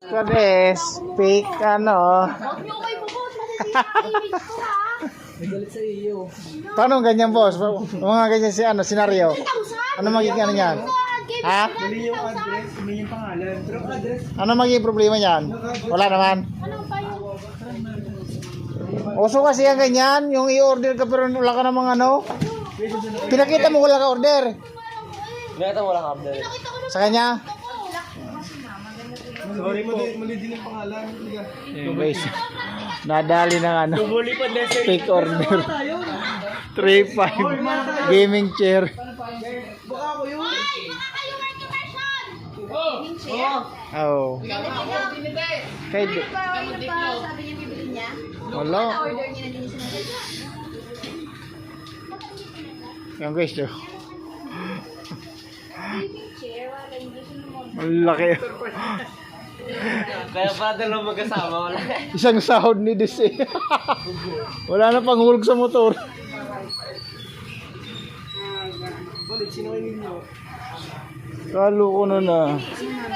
Kades, fake ano. Huwag niyo kayo po, boss. Masasira ko ha. May galit sa iyo. Paano ganyan, boss? Mga ganyan si ano, senaryo. Ano magiging ano niyan? Ha? Mali yung address, mali yung pangalan. Pero ang address, Ano magiging problema niyan? Wala naman. Ano pa yung... Uso kasi yan ganyan, yung i-order ka pero wala ka namang ano. Pinakita mo wala ka order. Nakita mo lang update. Sa kanya? Sorry po. Mali din yung pangalan. Yung guys, nadali ng ano, Tumuli pa din. fake order. 3.5 gaming chair. Baka ako yun. Oh. Kay Sabi niya bibili niya. wala. Order niya na din siya. Yung guys, oh. Chair, wala yung gusto mo. Malaki. Kaya pa dalawa mag-asama wala. Isang sahod ni DC. Wala na pang hulog sa motor. Balik, sino kayo ninyo? Kalo ko na na. Sino ba